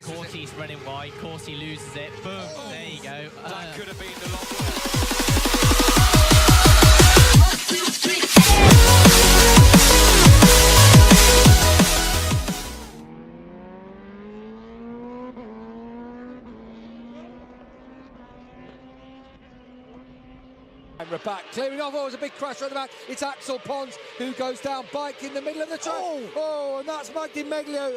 Corsi's running wide, Corsi loses it, boom, there you go. That could have been the long way. And we're back, clearing off. Oh, it was a big crash right at the back. It's Axel Pons who goes down, bike in the middle of the track. Oh, and that's Magdi Meglio,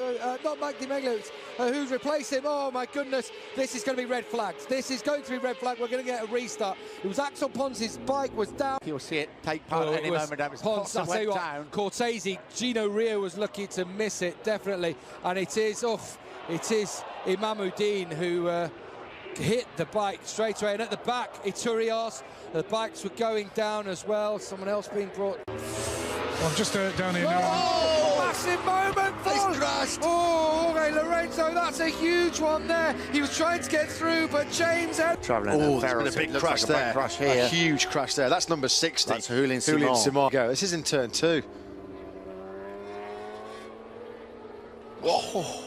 not Magdi Meglio, who's replaced him. Oh my goodness, this is going to be red flags. This is going to be red flag. We're going to get a restart. It was Axel Pons' bike was down. You'll see it take part at any moment. That was Pons, I'll tell you what, Cortese, Gino Rio was lucky to miss it, definitely. And it is Imamuddin who hit the bike straight away. And at the back, Iturias, the bikes were going down as well. Someone else being brought. Well, just down here now. Oh, massive moment! He's crashed. Oh, okay, Lorenzo, that's a huge one there. He was trying to get through, but James had... Oh, there's been a big crash there. Crash here. A huge crash there. That's number 60. That's Julian Simon. Go. This is in turn 2. Oh.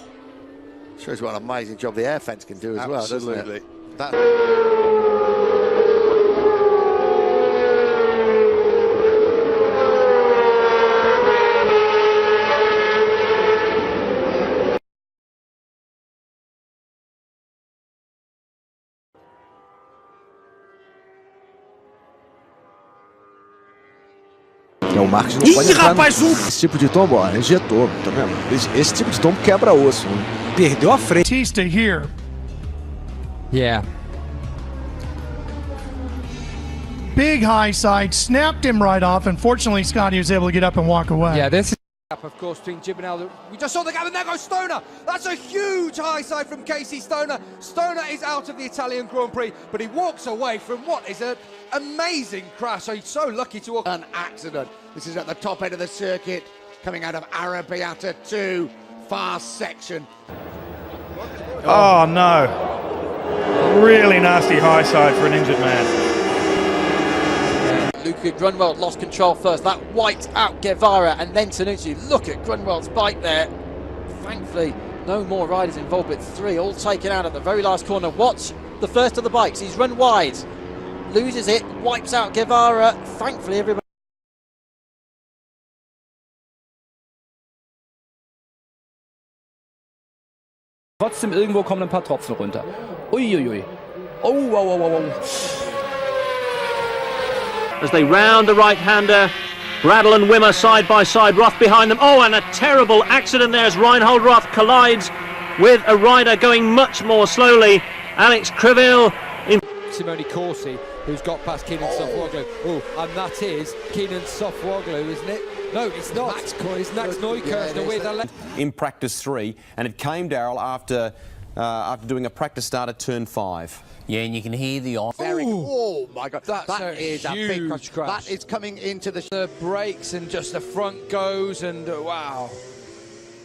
Shows what an amazing job the air fence can do as well, doesn't it? Absolutely. O Marcos não pode entrar esse tipo de tombo, ó, injetou, tá vendo? Esse tipo de tombo quebra osso. Perdeu a frente. Batista here. Yeah. Big high side, snapped him right off. Unfortunately, Scotty was able to get up and walk away. Yeah, this is Of course, between Gibinel, we just saw the gap, and there goes Stoner. That's a huge high side from Casey Stoner. Stoner is out of the Italian Grand Prix, but he walks away from what is an amazing crash. So he's so lucky to walk. An accident. This is at the top end of the circuit, coming out of Arrabbiata 2, fast section. Oh no. Really nasty high side for an injured man. Luca Grunwald lost control first. That wiped out Guevara and then Tanucci. Look at Grunwald's bike there. Thankfully, no more riders involved, but 3 all taken out at the very last corner. Watch the first of the bikes. He's run wide, loses it, wipes out Guevara. Thankfully, everybody. Trotzdem irgendwo kommen ein paar Tropfen runter. Uiuiui. Oh, wow, wow, wow. As they round the right-hander, Bradle and Wimmer side by side, Roth behind them. Oh, and a terrible accident there as Reinhold Roth collides with a rider going much more slowly. Alex Criville in Simone Corsi, who's got past Kenan Sofwoglu. Oh, and that is Kenan Sofwoglu, isn't it? No, it's not. It's Max Neukirchner with a in practice 3, and it came, Daryl, after doing a practice start at turn 5. Yeah, and you can hear the on. Oh my God, that is a big crash. That is coming into the brakes, and just the front goes, and wow.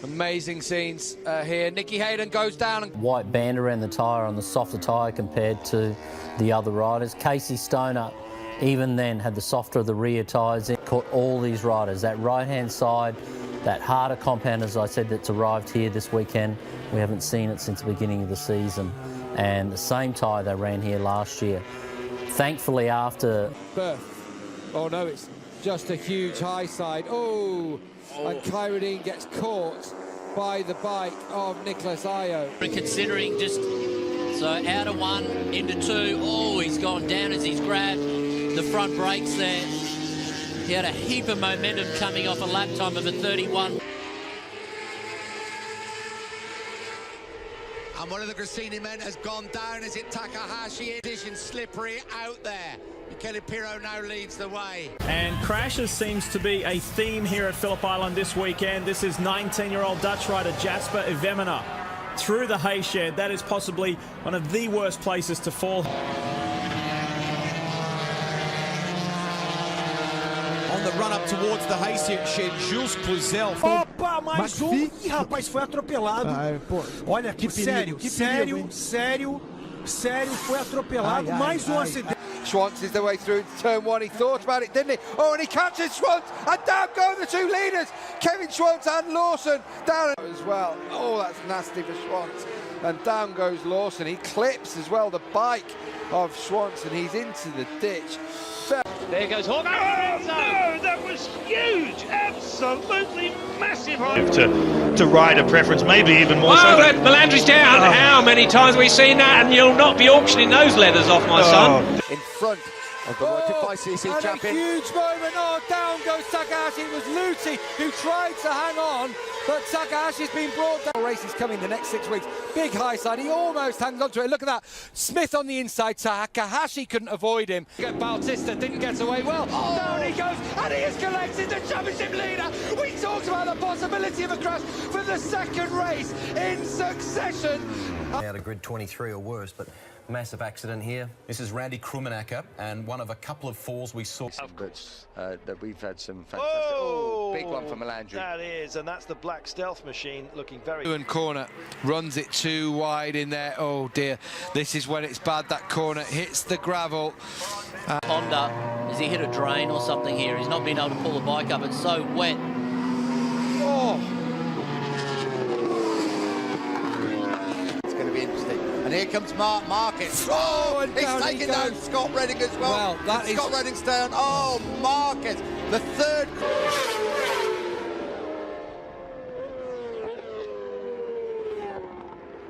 Amazing scenes here. Nicky Hayden goes down. And White band around the tyre on the softer tyre compared to the other riders. Casey Stoner, even then, had the softer of the rear tyres. It caught all these riders. That right-hand side, that harder compound, as I said, that's arrived here this weekend. We haven't seen it since the beginning of the season. And the same tyre they ran here last year. Thankfully, after... Oh no, it's just a huge high side. Oh. And Kyrodine gets caught by the bike of Nicholas Ayo. Considering just, so out of 1 into 2, oh, he's gone down as he's grabbed the front brakes there. He had a heap of momentum coming off a lap time of a 31. And one of the Grassini men has gone down. Is it Takahashi? Edition slippery out there. Kelly Pirro now leads the way. And crashes seems to be a theme here at Phillip Island this weekend. This is 19-year-old Dutch rider Jasper Ivemina through the hay shed. That is possibly one of the worst places to fall. On the run up towards the hay shed, Jules Cluzel. Opa, mais Ih, rapaz, foi atropelado. Olha aqui, sério, foi atropelado. Mais acidente. Schwantz is the way through turn 1. He thought about it, didn't he? Oh, and he catches Schwantz, and down go the 2 leaders. Kevin Schwantz and Lawson down as well. Oh, that's nasty for Schwantz. and down goes Lawson. He clips as well the bike of Swanson. He's into the ditch. There goes Hawk. Oh, no, that was huge. Absolutely massive. To rider preference, maybe even more so. Oh, Melandri's down. Oh. How many times have we seen that? And you'll not be auctioning those leathers off, my son. In front of the MotoGP champion. A huge moment. Oh, down goes Takahashi. It was Luti who tried to hang on, but Takahashi's been brought down. Race is coming the next 6 weeks. Big high side. He almost hangs on to it. Look at that. Smith on the inside. Takahashi couldn't avoid him. Bautista didn't get away well. Oh. Down he goes, and he is collected the championship leader. We talked about the possibility of a crash for the second race in succession. Out of grid 23 or worse, but massive accident here. This is Randy Krummenacker, and one of a couple of falls we saw. That we've had some fantastic. Big one for Melandri. That is, and that's the black stealth machine looking very. And corner runs it too wide in there. Oh dear, this is when it's bad. That corner hits the gravel. Honda, has he hit a drain or something here? He's not been able to pull the bike up. It's so wet. Oh. It's going to be interesting. And here comes Mark Marquez. Oh, and he's taking down Scott Redding as well. Scott Redding's down. Oh, Marquez, the third.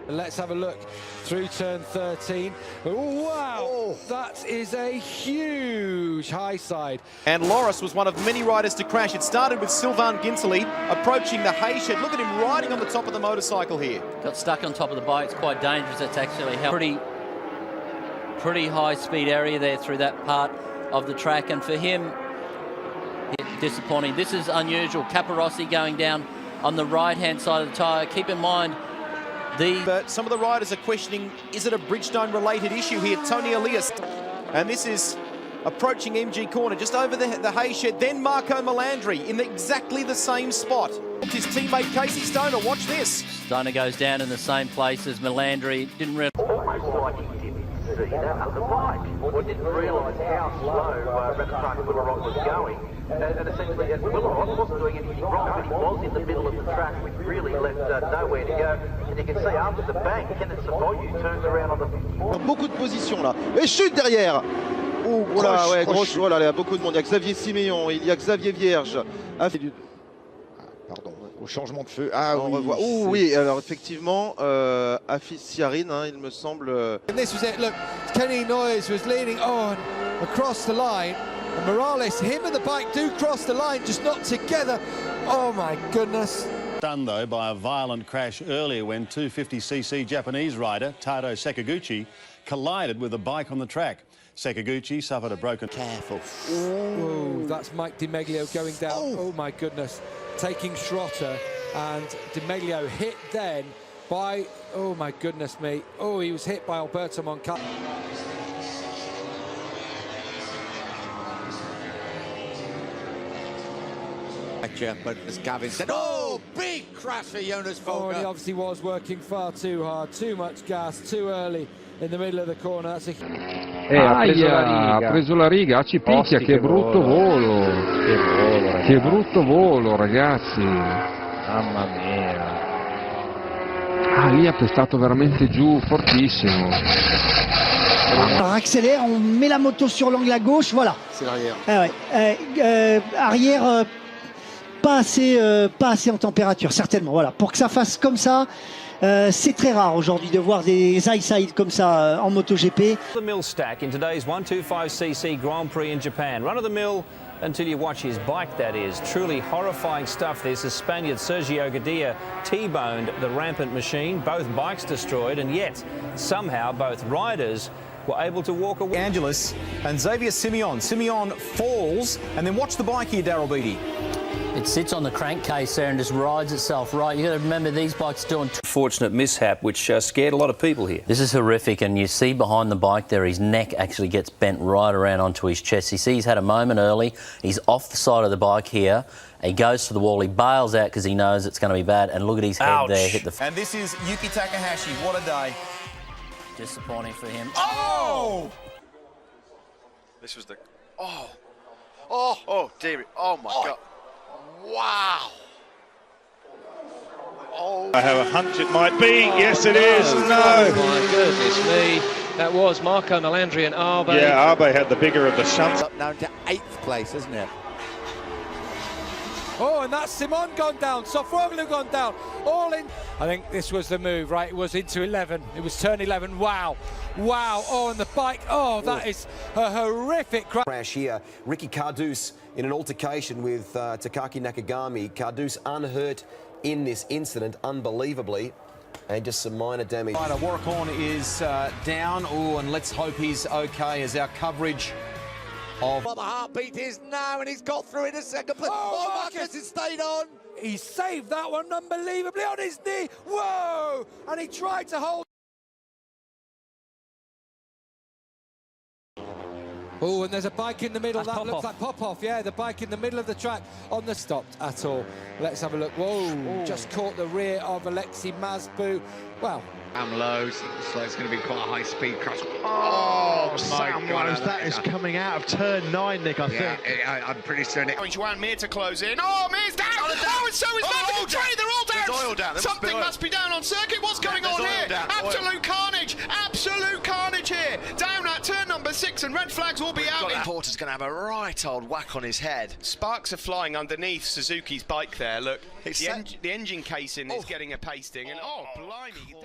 Let's have a look through turn 13. Oh, wow, that is a huge high side. And Loris was one of many riders to crash. It started with Sylvain Ginsley approaching the hay shed. Look at him riding on the top of the motorcycle here. Got stuck on top of the bike. It's quite dangerous. It's actually pretty high speed area there through that part of the track. And for him, disappointing. This is unusual. Caparossi going down on the right-hand side of the tyre. Keep in mind, But some of the riders are questioning, is it a Bridgestone-related issue here? Tony Elias. And this is approaching MG corner, just over the hay shed. Then Marco Melandri in exactly the same spot. His teammate Casey Stoner, watch this. Stoner goes down in the same place as Melandri. Didn't really... Almost like he didn't see that on the bike, or didn't realise how slow Renaissance Willorock was going. And essentially, Willorock wasn't doing anything wrong, but he was in the middle of the track, which really left nowhere to go. And you can see after the bank, Kenneth Saboyu turns around on the... Beaucoup de positions là. Et chute derrière. Oh, voilà, ouais, grosse. Voilà, il y a beaucoup de monde. Il y a Xavier Siméon, il y a Xavier Vierge. Pardon, au changement de feu. Ah, on oui. revoit. Oh, oui, alors effectivement, Afis Siarine, hein, il me semble. And this was it. Look, Kenny Noyes was leaning on across the line. And Morales, him and the bike do cross the line, just not together. Oh my goodness. Done though by a violent crash earlier when 250cc Japanese rider Tado Sakaguchi collided with a bike on the track. Sakaguchi suffered a broken... Careful. Oh, that's Mike Di Meglio going down. Oh my goodness. Taking Schrotter, and Di Meglio hit then by... Oh my goodness me. Oh, he was hit by Alberto Moncada. But as Gavin said, oh, big crash for Jonas Folger. Oh, and he obviously was working far too hard, too much gas, too early in the middle of the corner. That's a... ha preso la riga, ci picchia, che brutto volo. Che brutto volo, ragazzi. Mamma mia. Ah, lì ha pestato veramente giù, fortissimo. On accélère, on met la moto sur l'angle à gauche, voilà. C'est l'arrière. Ah ouais. Arrière, pas assez en température, certainement. Voilà. Pour que ça fasse comme ça, c'est très rare aujourd'hui de voir des high-side comme ça en MotoGP. The mill stack in today's 125cc Grand Prix in Japan. Run of the mill until you watch his bike, that is. Truly horrifying stuff this as Spaniard Sergio Gadia T-boned the rampant machine. Both bikes destroyed, and yet somehow both riders were able to walk away. Angelis and Xavier Simeon. Simeon falls, and then watch the bike here, Daryl Beattie. It sits on the crankcase there and just rides itself right. You got to remember these bikes doing... Fortunate mishap which scared a lot of people here. This is horrific, and you see behind the bike there, his neck actually gets bent right around onto his chest. You see he's had a moment early. He's off the side of the bike here. He goes to the wall. He bails out because he knows it's going to be bad. And look at his head there. Hit the... And this is Yuki Takahashi. What a day. Disappointing for him. Oh! This was the... Oh! Oh! Oh, dear. Oh, my God. Wow! Oh. I have a hunch it might be. Yes, it is. No. Oh my goodness me. That was Marco Melandri and Arbe. Yeah, Arbe had the bigger of the shunts. Up now to 8th place, isn't it? Oh, and that's Simon gone down, Sofroglu gone down, all in. I think this was the move, right? It was into 11. It was turn 11. Wow. Wow. Oh, and the bike. Oh, that is a horrific crash here. Ricky Carduce in an altercation with Takaki Nakagami. Carduce unhurt in this incident, unbelievably. And just some minor damage. Right, Warracorn is down. Oh, and let's hope he's okay as our coverage of... Well, the heartbeat is now, and he's got through in a second place. Oh, Marcus has stayed on. He saved that one unbelievably on his knee. Whoa! And he tried to hold. Oh, and there's a bike in the middle. That looks like Popov. Yeah, the bike in the middle of the track on the stopped at all. Let's have a look. Whoa, just caught the rear of Alexei Mazbu. Well, Sam Lowe's, so it's going to be quite a high-speed crash. Oh, Sam Lowe's, that is coming out of turn 9, Nick, I think. I'm pretty sure Nick. Juan Mir to close in. Oh, Mir's down! Oh, and so is Mazepin. They're all down! Something must be down on circuit. What's going on here? Absolute carnage! Absolute carnage here! Down at turn number 6, and red flags will be out. Porter's going to have a right old whack on his head. Sparks are flying underneath Suzuki's bike there. Look, the engine casing is getting a pasting, and oh, blimey.